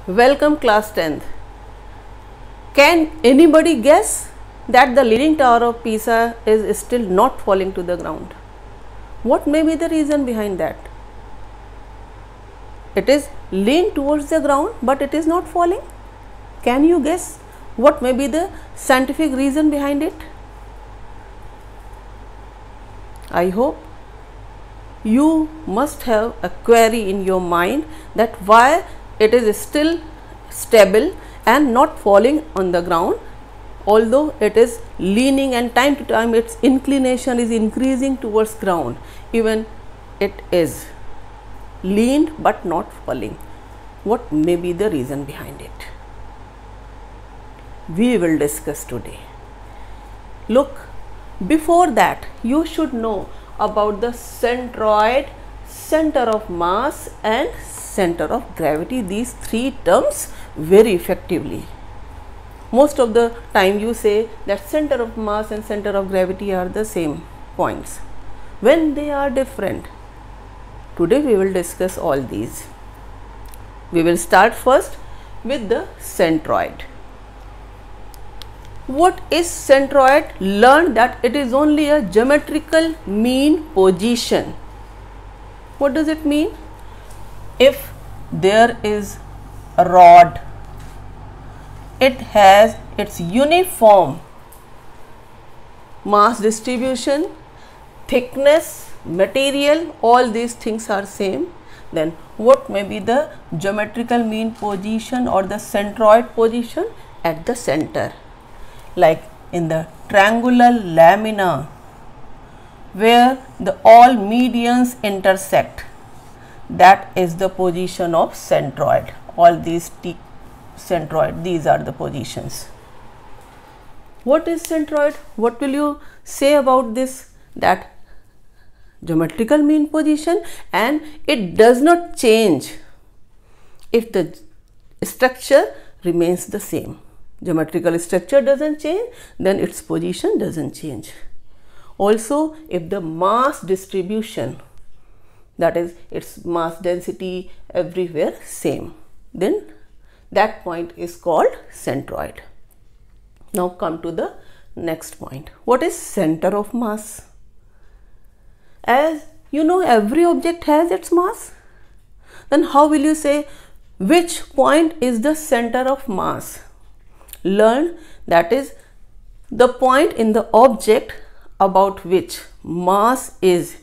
Welcome class 10th. Can anybody guess that the Leaning Tower of Pisa is still not falling to the ground? What may be the reason behind that? It is leaned towards the ground but it is not falling. Can you guess what may be the scientific reason behind it? I hope you must have a query in your mind that why it is still stable and not falling on the ground, although it is leaning and time to time its inclination is increasing towards ground. Even it is leaned but not falling. What may be the reason behind it? We will discuss today. Look, before that you should know about the centroid, center of mass and center of gravity, these three terms very effectively. Most of the time you say that center of mass and center of gravity are the same points when they are different. Today we will discuss all these. We will start first with the centroid. What is centroid? Learn that it is only a geometrical mean position. What does it mean? If there is a rod, it has its uniform mass distribution, thickness, material, all these things are same, then what may be the geometrical mean position or the centroid position? At the center, like in the triangular lamina where all medians intersect, that is the position of centroid. All these centroid, these are the positions. What is centroid? What will you say about this? That geometrical mean position, and it does not change if the structure remains the same. Geometrical structure doesn't change, then its position doesn't change. Also, if the mass distribution, that is its mass density everywhere same, then that point is called centroid. Now come to the next point. What is center of mass? As you know, every object has its mass. Then how will you say which point is the center of mass? Learn that is the point in the object about which mass is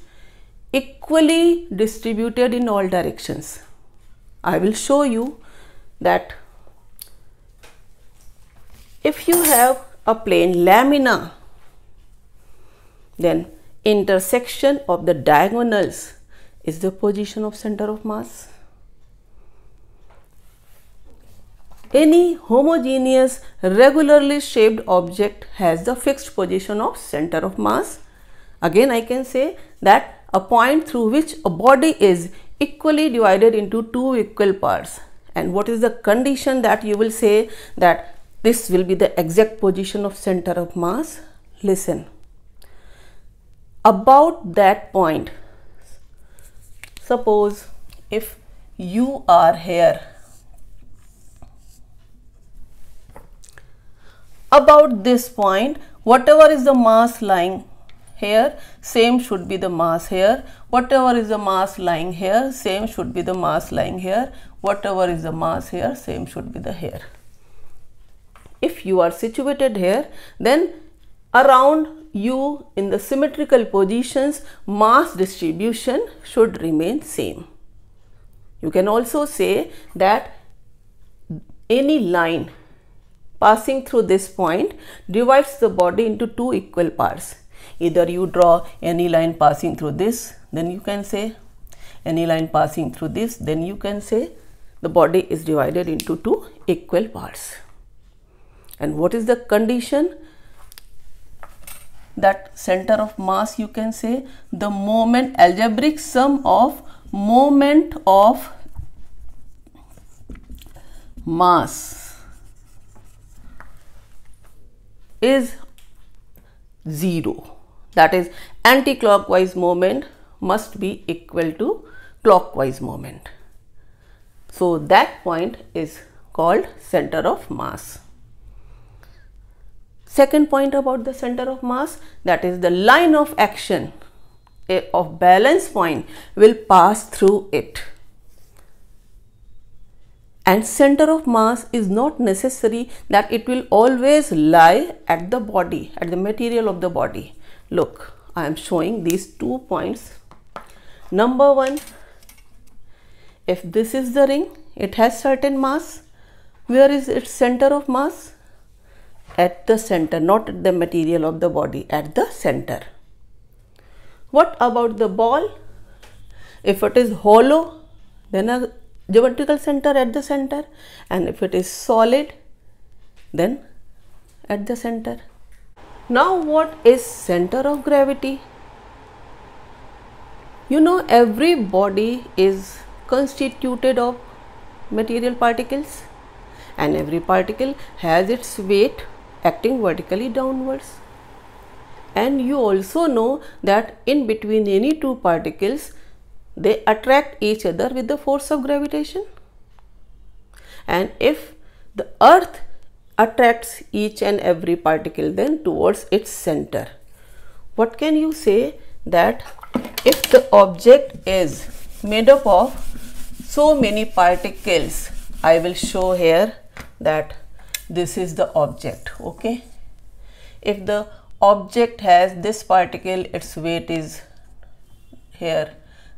equally distributed in all directions. I will show you that if you have a plane lamina, then intersection of the diagonals is the position of center of mass. Any homogeneous, regularly shaped object has the fixed position of center of mass. Again, I can say that a point through which a body is equally divided into two equal parts. And what is the condition that you will say that this will be the exact position of center of mass? Listen. About that point, suppose if you are here, about this point, whatever is the mass lying here, same should be the mass here. Whatever is the mass lying here, same should be the mass lying here. Whatever is the mass here, same should be the here. If you are situated here, then around you in the symmetrical positions, mass distribution should remain same. You can also say that any line passing through this point divides the body into two equal parts. Either you draw any line passing through this, then you can say any line passing through this, then you can say the body is divided into two equal parts. And what is the condition? That center of mass, you can say the moment, algebraic sum of moment of mass is 0. That is, anti-clockwise moment must be equal to clockwise moment. So that point is called center of mass. Second point about the center of mass, that is the line of action of balance point will pass through it. And center of mass is not necessary that it will always lie at the body, at the material of the body. Look, I am showing these 2 points. Number 1, if this is the ring, it has certain mass. Where is its center of mass? At the center, not at the material of the body, at the center. What about the ball? If it is hollow, then a geometrical center at the center, and if it is solid, then at the center. Now what is center of gravity? You know, every body is constituted of material particles, and every particle has its weight acting vertically downwards. And you also know that in between any two particles, they attract each other with the force of gravitation. And if the earth attracts each and every particle then towards its center, what can you say? That if the object is made up of so many particles, I will show here that this is the object, okay? If the object has this particle, its weight is here,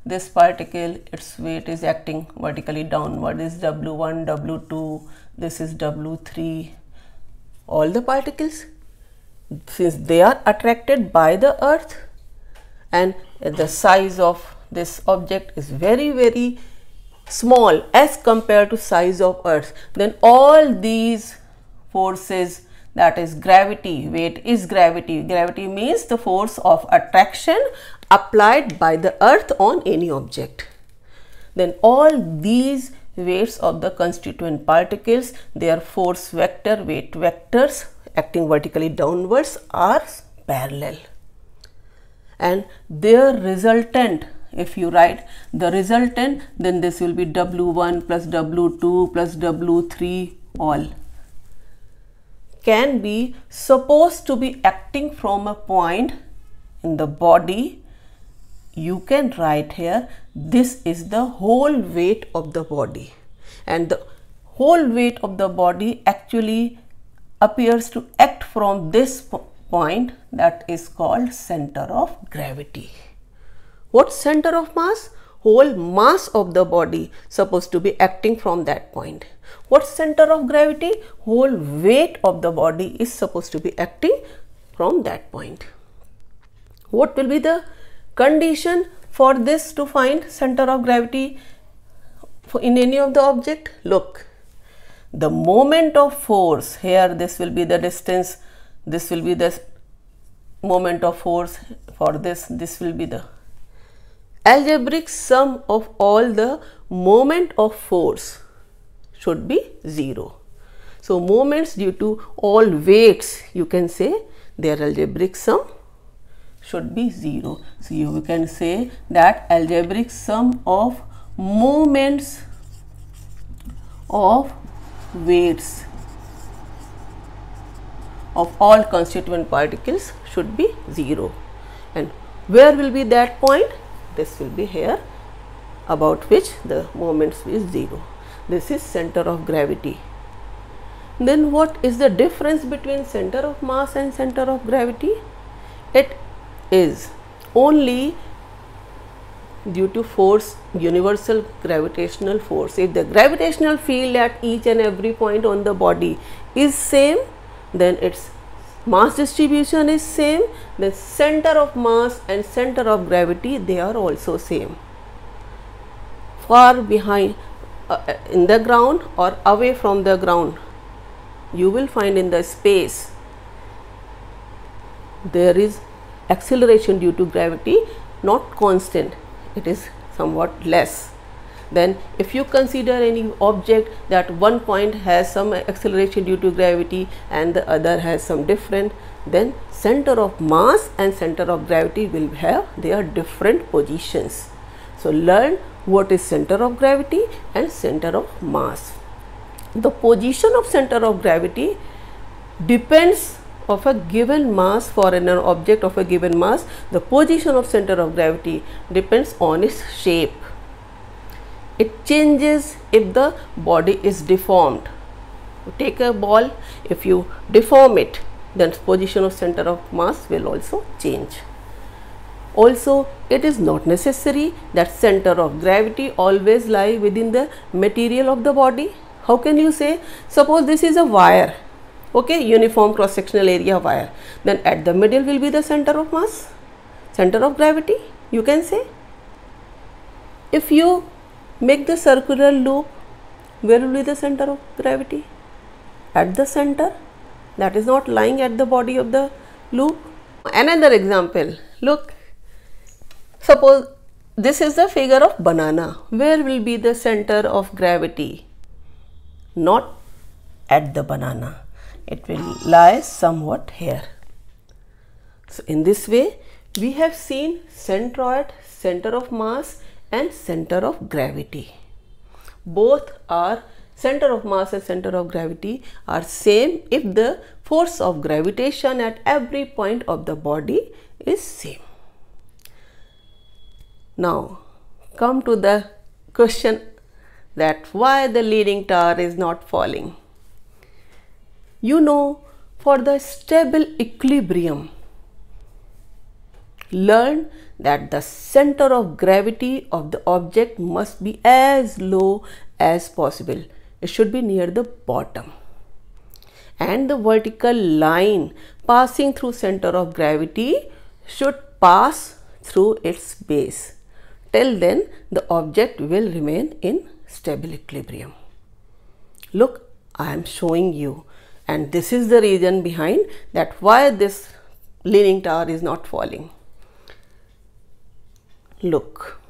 this particle, its weight is acting vertically downward, this is W1, W2, this is W3, all the particles, since they are attracted by the earth and the size of this object is very, very small as compared to size of earth, then all these forces, that is gravity, weight is gravity, gravity means the force of attraction applied by the earth on any object, then all these weights of the constituent particles, their force vector, weight vectors acting vertically downwards are parallel, and their resultant, if you write the resultant, then this will be W1 plus W2 plus W3 all can be supposed to be acting from a point in the body. You can write here, this is the whole weight of the body, and the whole weight of the body actually appears to act from this point, that is called center of gravity. What center of mass? Whole mass of the body supposed to be acting from that point. What center of gravity? Whole weight of the body is supposed to be acting from that point. What will be the condition for this to find center of gravity in any of the object? Look, the moment of force, here this will be the distance, this will be the moment of force, for this will be the algebraic sum of all the moment of force should be 0. So moments due to all weights, you can say their algebraic sum should be 0. So you can say that algebraic sum of moments of weights of all constituent particles should be 0. And where will be that point? This will be here, about which the moments is 0. This is center of gravity. Then what is the difference between center of mass and center of gravity? It is only due to force, universal gravitational force. If the gravitational field at each and every point on the body is same, then its mass distribution is same. The center of mass and center of gravity, they are also same. Far behind in the ground or away from the ground, you will find in the space there is acceleration due to gravity, not constant, it is somewhat less. Then if you consider any object that one point has some acceleration due to gravity and the other has some different, then center of mass and center of gravity will have their different positions. So learn what is center of gravity and center of mass. the position of center of gravity depends of a given mass. For an object of a given mass, the position of center of gravity depends on its shape. It changes if the body is deformed. You take a ball, if you deform it, then position of center of mass will also change. Also, it is not necessary that center of gravity always lie within the material of the body. How can you say? Suppose this is a wire, okay, uniform cross sectional area wire, then at the middle will be the center of mass, center of gravity, you can say. If you make the circular loop, where will be the center of gravity? At the center, that is not lying at the body of the loop. Another example, look, suppose this is the figure of banana. Where will be the center of gravity? Not at the banana, it will lie somewhat here. So in this way we have seen centroid, center of mass and center of gravity. Both are center of mass and center of gravity are same if the force of gravitation at every point of the body is same. Now come to the question that why the leaning tower is not falling. You know, for the stable equilibrium, learn that the center of gravity of the object must be as low as possible. It should be near the bottom, and the vertical line passing through center of gravity should pass through its base. Till then the object will remain in stable equilibrium. Look, I am showing you, and this is the reason behind that why this leaning tower is not falling. Look,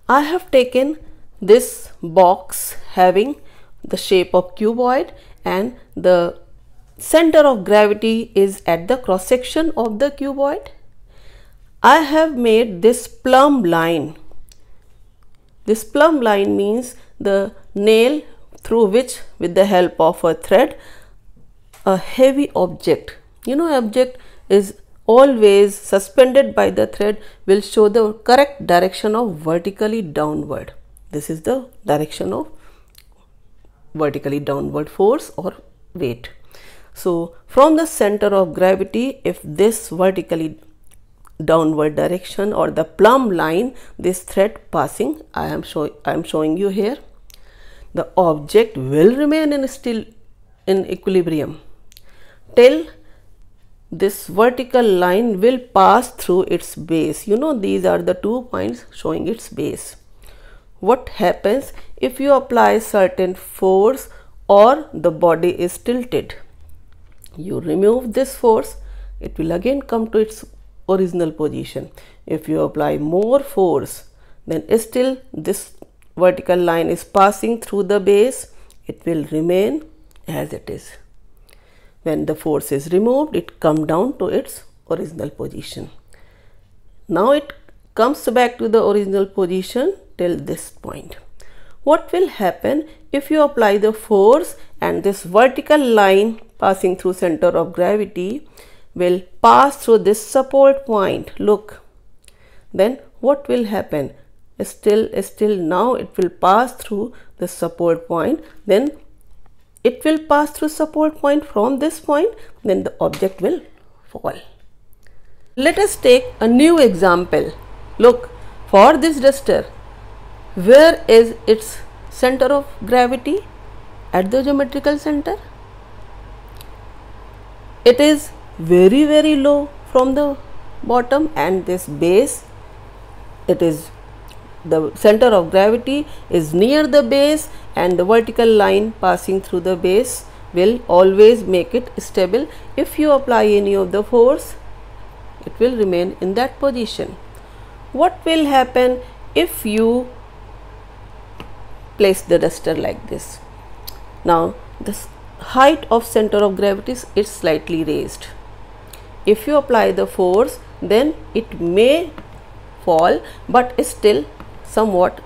I have taken this box having the shape of cuboid and the center of gravity is at the cross section of the cuboid. I have made this plumb line. This plumb line means the nail through which, with the help of a thread, a heavy object, you know, object is always suspended by the thread, will show the correct direction of vertically downward. This is the direction of vertically downward force or weight. So from the center of gravity, if this vertically downward direction or the plumb line, this thread passing, I am showing you here, the object will remain still in equilibrium till this vertical line will pass through its base. You know, these are the 2 points showing its base. What happens if you apply certain force or the body is tilted? You remove this force, it will again come to its original position. If you apply more force, then still this vertical line is passing through the base, it will remain as it is. When the force is removed, it comes down to its original position. Now it comes back to the original position till this point. What will happen if you apply the force and this vertical line passing through center of gravity will pass through this support point? Look, then what will happen? Still now it will pass through the support point, then it will pass through support point from this point, then the object will fall. Let us take a new example. Look, for this duster, where is its center of gravity? At the geometrical center. It is very low from the bottom, and this base, it is the center of gravity is near the base, and the vertical line passing through the base will always make it stable. If you apply any of the force, it will remain in that position. What will happen if you place the duster like this? Now this height of center of gravity is slightly raised. If you apply the force, then it may fall, but still somewhat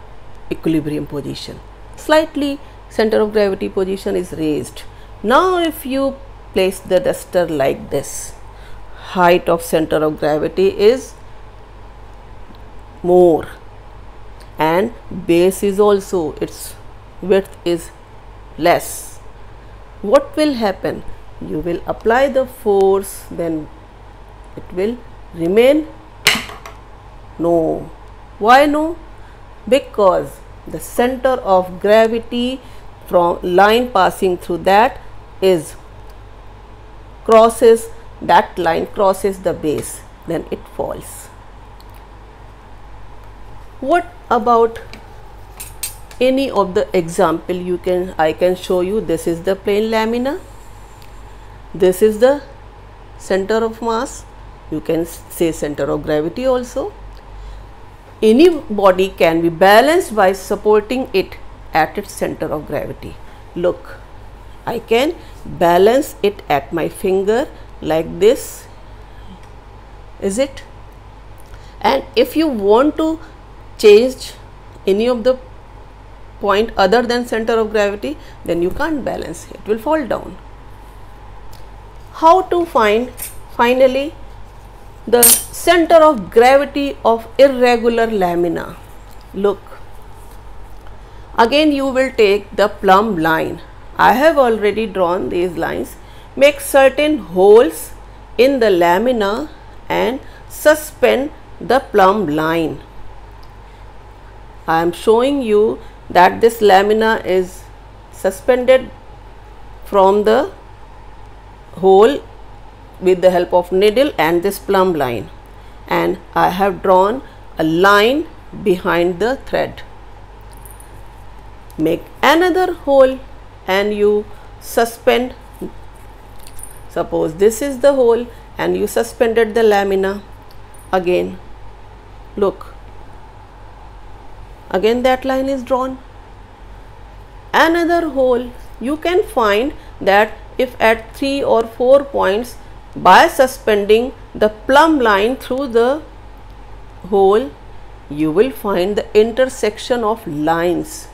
equilibrium position. Slightly center of gravity position is raised. Now if you place the duster like this, height of center of gravity is more and base is also, its width is less. What will happen? You will apply the force, then it will remain? No. Why no? Because the center of gravity from line passing through that is crosses, that line crosses the base, then it falls. What about any of the example? I can show you. This is the plane lamina, this is the center of mass, you can say center of gravity also. Any body can be balanced by supporting it at its center of gravity. Look, I can balance it at my finger like this, is it? And if you want to change any of the point other than center of gravity, then you can't balance, it will fall down. How to find finally the center of gravity of irregular lamina? Look, again you will take the plumb line. I have already drawn these lines. Make certain holes in the lamina and suspend the plumb line. I am showing you that this lamina is suspended from the hole with the help of needle and this plumb line, and I have drawn a line behind the thread. Make another hole and you suspend. Suppose this is the hole and you suspended the lamina. Again, look, again that line is drawn. Another hole. You can find that if at 3 or 4 points, by suspending the plumb line through the hole, you will find the intersection of lines.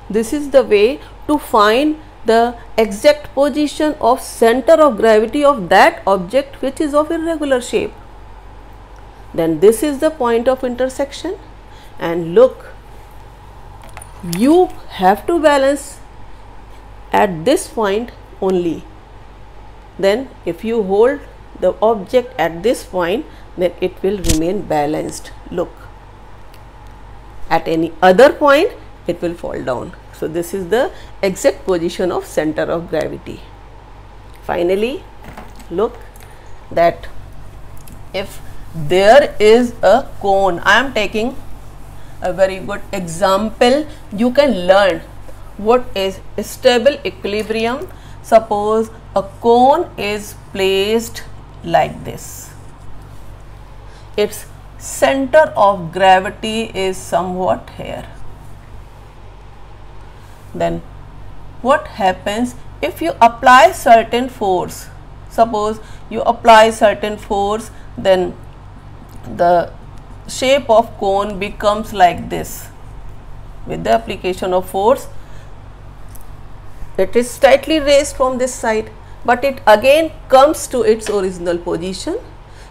This is the way to find the exact position of center of gravity of that object which is of irregular shape. Then this is the point of intersection, and look, you have to balance at this point only. Then if you hold the object at this point, then it will remain balanced. Look, at any other point it will fall down. So this is the exact position of center of gravity. Finally, look that if there is a cone, I am taking a very good example. You can learn what is stable equilibrium. Suppose a cone is placed like this. Its center of gravity is somewhat here. Then what happens if you apply certain force? Suppose you apply certain force, then the shape of cone becomes like this. With the application of force, it is slightly raised from this side, but it again comes to its original position.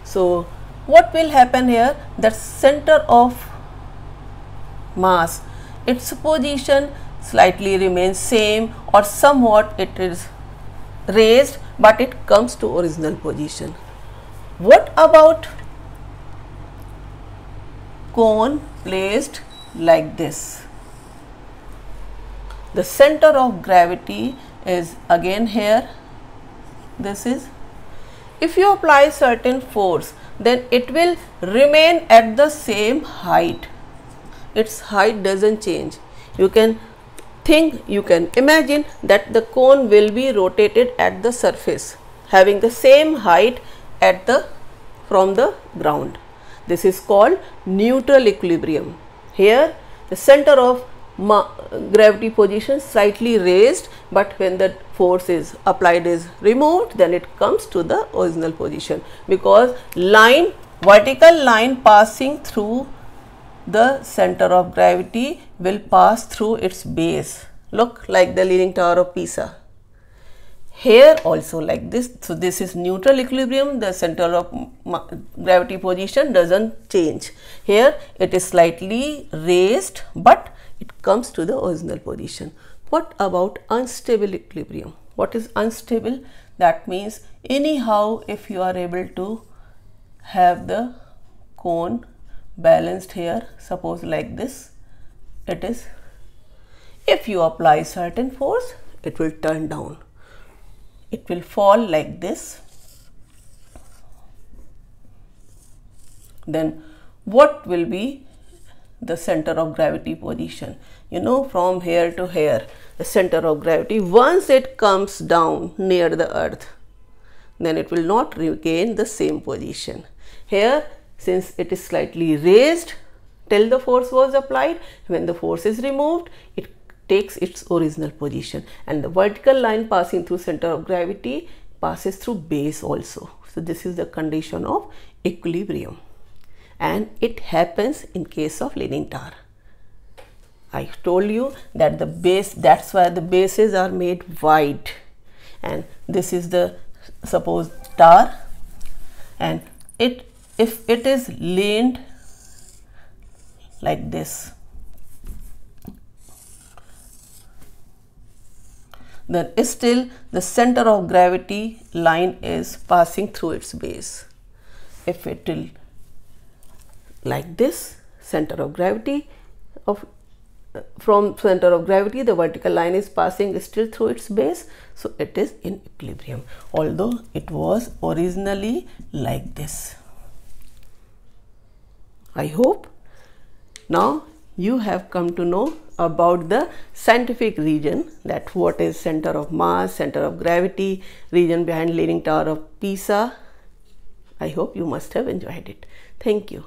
So what will happen here? The center of mass, its position slightly remains same, or somewhat it is raised, but it comes to original position. What about cone placed like this? The center of gravity is again here. This is, if you apply certain force, then it will remain at the same height. Its height doesn't change. You can imagine that the cone will be rotated at the surface, having the same height at the from the ground. This is called neutral equilibrium. Here the center of gravity position slightly raised, but when the force is applied is removed, then it comes to the original position, because line vertical line passing through the center of gravity will pass through its base. Look, like the Leaning Tower of Pisa. Here also like this. So this is neutral equilibrium. The center of gravity position doesn't change. Here it is slightly raised, but it comes to the original position. What about unstable equilibrium? What is unstable? That means anyhow, if you are able to have the cone balanced here, suppose like this, it is, if you apply certain force, it will turn down. It will fall like this. Then what will be the center of gravity position? You know, from here to here, the center of gravity, once it comes down near the earth, then it will not regain the same position. Here, since it is slightly raised till the force was applied, when the force is removed, it takes its original position, and the vertical line passing through center of gravity passes through base also. So this is the condition of equilibrium, and it happens in case of Leaning Tower. I told you that the base, that's why the bases are made wide, and this is the supposed tower, and if it is leaned like this, then still the center of gravity line is passing through its base. If it will like this, center of gravity from center of gravity, the vertical line is passing still through its base, so it is in equilibrium, although it was originally like this. I hope now you have come to know about the scientific region, that what is center of mass, center of gravity, region behind Leaning Tower of Pisa. I hope you must have enjoyed it. Thank you.